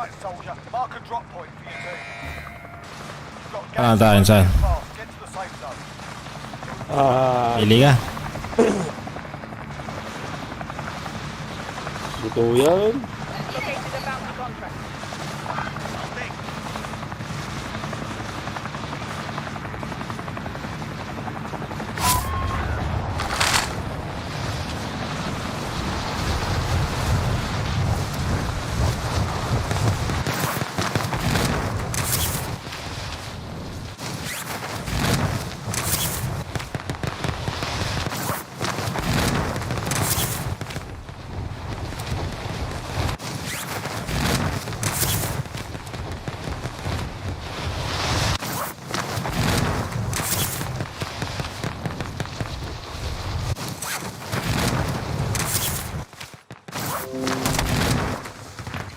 right, soldier. Mark a drop point for your team. You've got Ah, gas tayo saan? fast. Get to the safe zone. Pili ka. Dito yan. Located a bounty contract.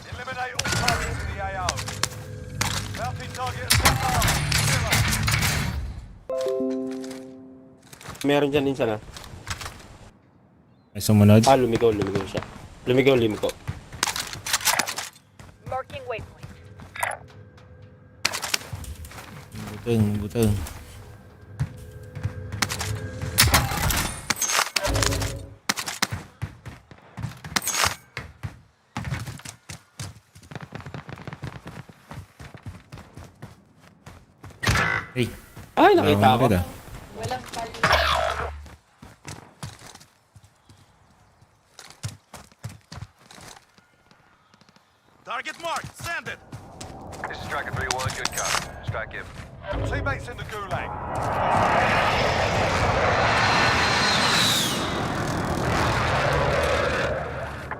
Eliminate all targets in the AO. Bounty target set mark. Zero. Meron dyan din sana. May sumunod. Lumigaw siya. Lumigaw. Marking waypoint. Buteng. Hey, Ay, nakita ko. Walang pali. Target marked. Send it. This is Striker 3-1, good copy. Strike in. Teammates in the gulag.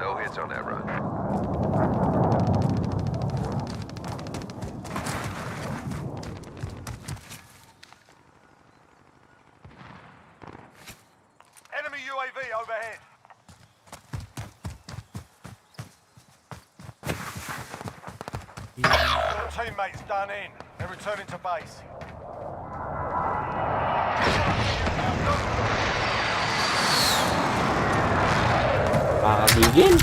No hits on that run. Enemy UAV overhead. Your teammates done in. They're returning to base. Makakabigil.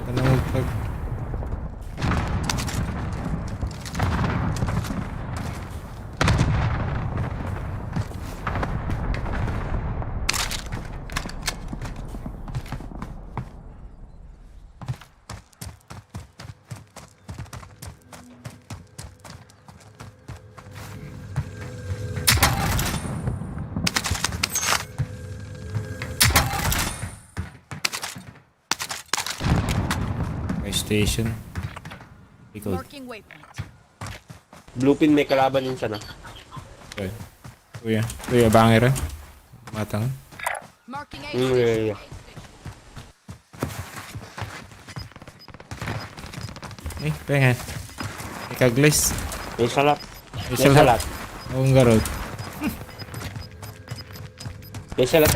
Ano magpag... May station. Ikaw. Marking waypoint. Bluepin may kalaban din sana. Okay. Kuya, bangir ah. Matang. Marking A. Yeah. Pengen. Ikaglis. May salat. May May salat. Ang garot. May salat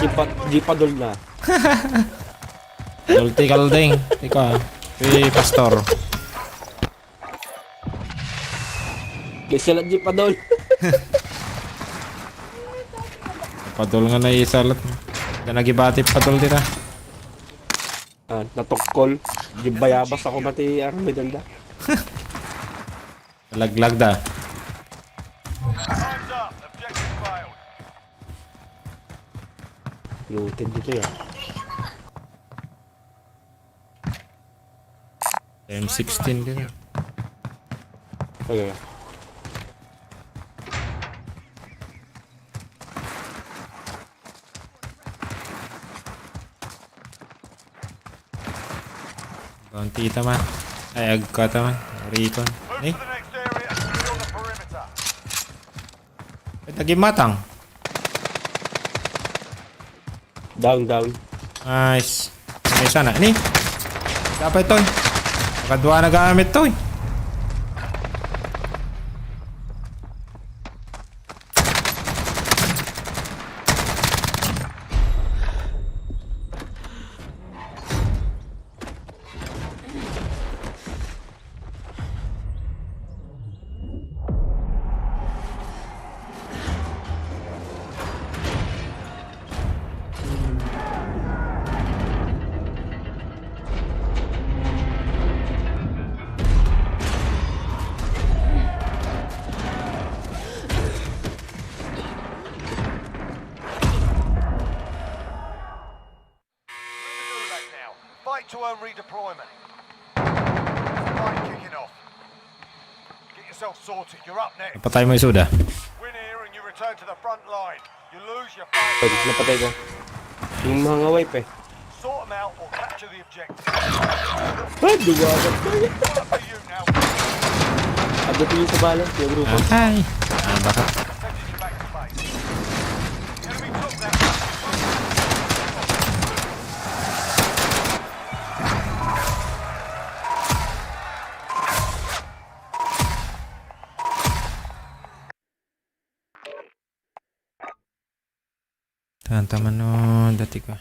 jipadol na. Dulti kalding. Ikaw. Uy, pastor. May salat jipadol. Padol nga na isalat. Da nagibati padol dira. Natokol. Jibayabas ako mati may danda. Laglag da. Time's up. Objective failed. Looted dito yan. M16 din. Okay. Bounty taman. Ay, agka taman. Recon. Move to the next area and secure the perimeter. Nagimatang. Down. Nice. May sana. Ni. Dapat ito. Nakadwa na gamit to eh. redeployment. Fight kicking off. Get yourself sorted. You're up next. Napatay mo yung suda. Win here and you return to the front line. You lose your fight. Pwede napatay ko. Yung mga wipe eh. Sort them out or capture the objective. Ah, duwagan ko. Work for you now. Agad yung sa balance yung grupo. Ay! Baka. Sending you back to base. Enemy took that. Taman no, dati ko.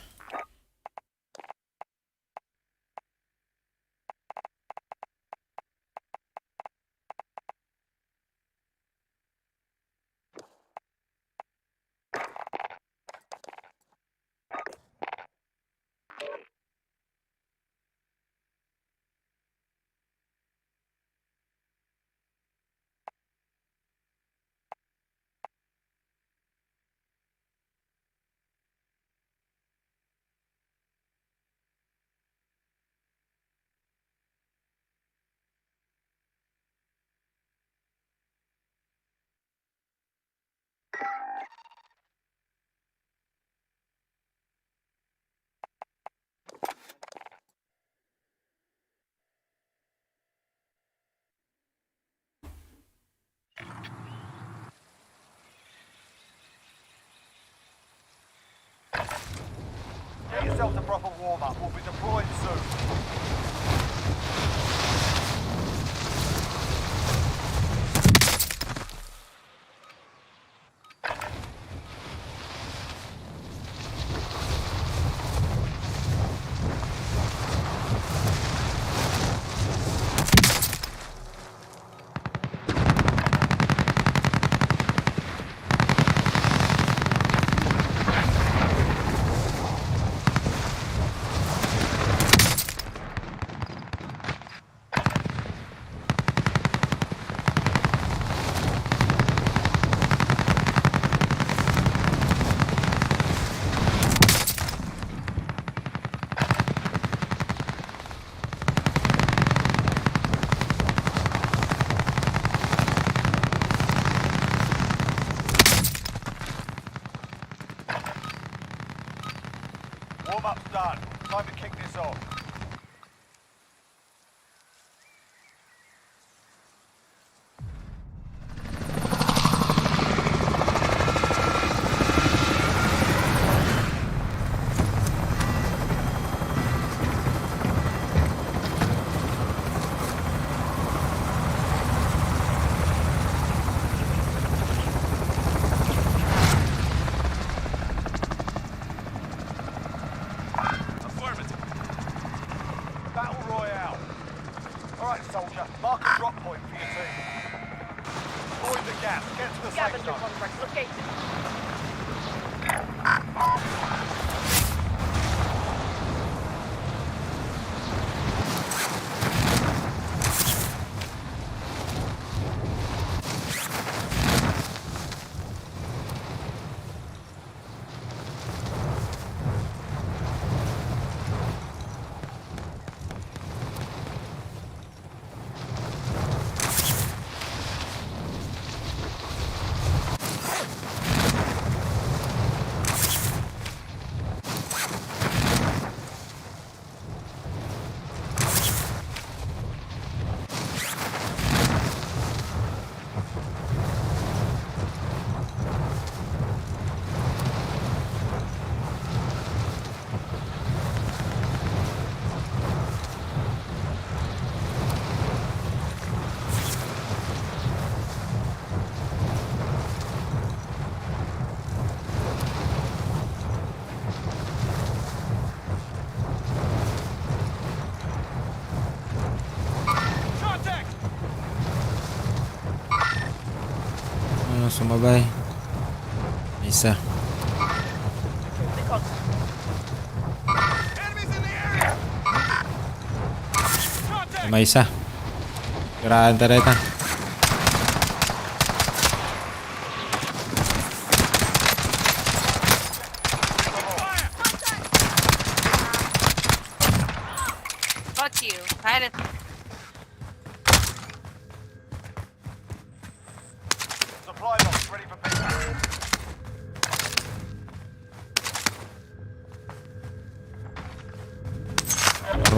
Get yourself a proper warm-up. We'll be deployed soon. Warm-up's done. Time to kick this off. Battle Royale. Alright, soldier. Mark a drop point for your team. Avoid the gap. Get to the safe Scavenger zone. contract located. Sumabay. May isa. The contract. Enemies in the area! Contact! May isa. Kiraan tareta.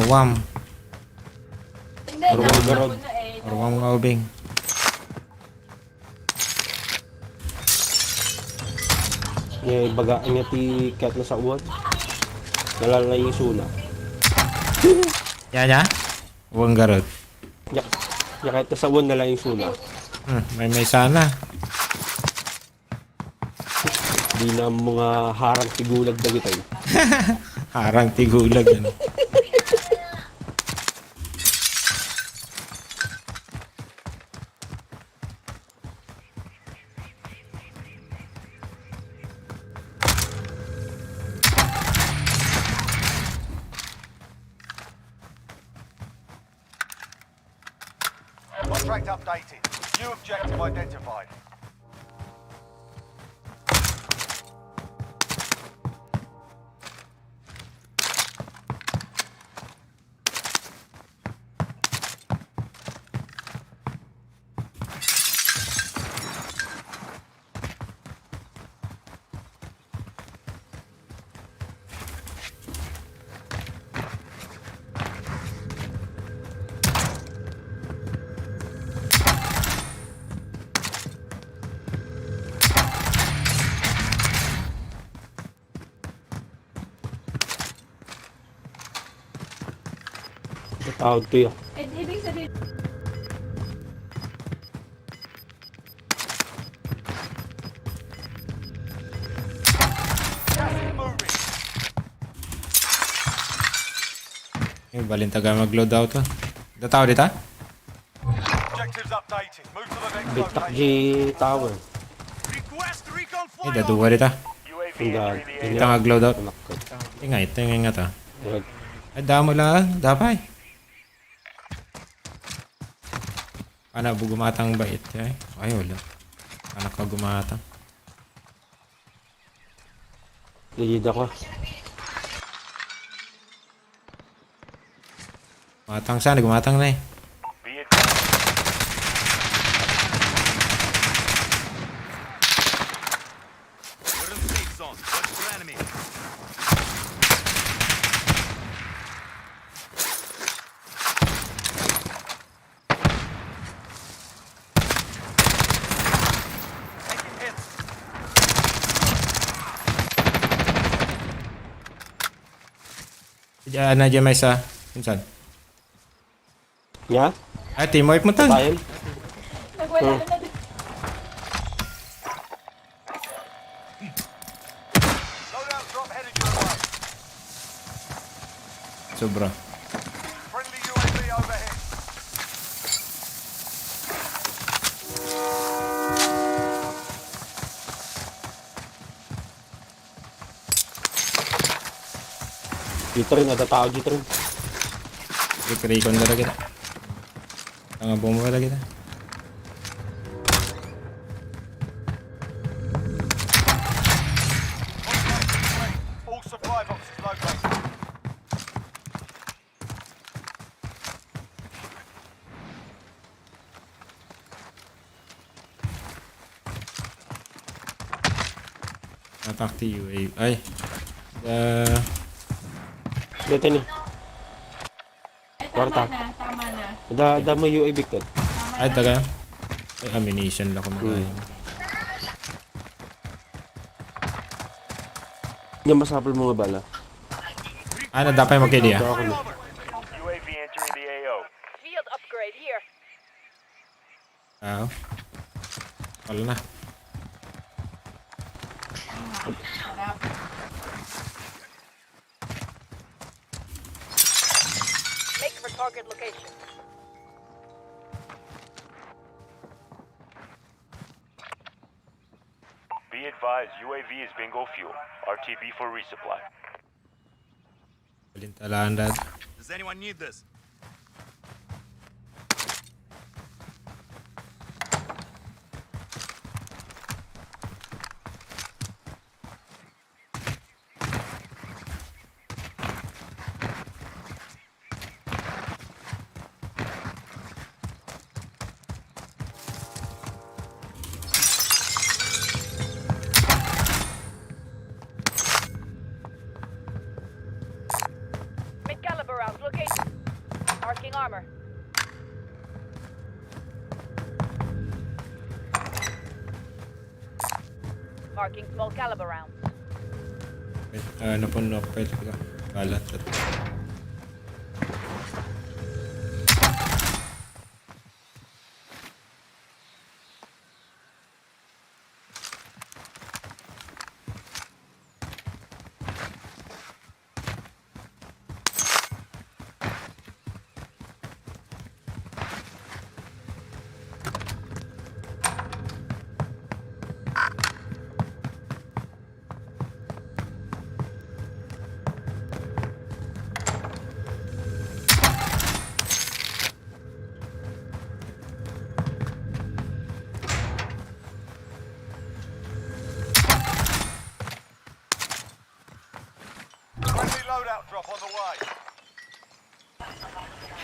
Orwam. Hindi, Garod, nakita garod. ko na eh. Orwam nga ubing. Nga bagaan nga ti kat na sa uwan. Nalalay yung suna. Yan ya? Uwang garot. Yak kahit na sa uwan nalalay yung suna. May sana. Di na mga harang tigulag na kita eh. Harang tigulag. Ano. Contract updated. New objective identified. Tawag to yun. Eh, ibig sabihin, Gas is moving. Yung balintaga mag-load out to. Dataw dito? Objectives updated. Move to the next Bitak location. G Tower. Request recon Eh, daduwa dito. Ang daan. Dito mag-load out. Anak ko. Ito yung nga to. Wag. Ay, damo lang. Dapay. Paano gumatang bait? Ay, wala. Anak ka gumatang. Ligid ako. Gumatang sana. Gumatang na eh. We're in the safe zone. Watch for enemy. Taking hits. Diyan na dyan may isa. Pinsan. Nya? Ay, team wipe mo tan. Bayan? nagwala na din. Loadout drop headed your way. Sobra. Friendly UAV overhead. Dito rin, natatawag dito rin. Recon na kita. Tanga bomba na kita. All supply boxes located. Attack to UAV. Ay. Dito ni. Eh, Kwarta. tama na. Da mo UAV ko. Ay, taga. Ay, ammunition lang ko na. Nya masapal mo nga bala. Ano, dapat mag-idea. Ito ako na. UAV entering the AO. Field upgrade here. Wala na. Sarap. Make for target location. Be advised, UAV is bingo fuel. RTB for resupply. Balintalaan dad. Does anyone need this? Make caliber out. Location. Marking small caliber rounds. Napuno ako pa ito. Balat. Friendly loadout drop on the way.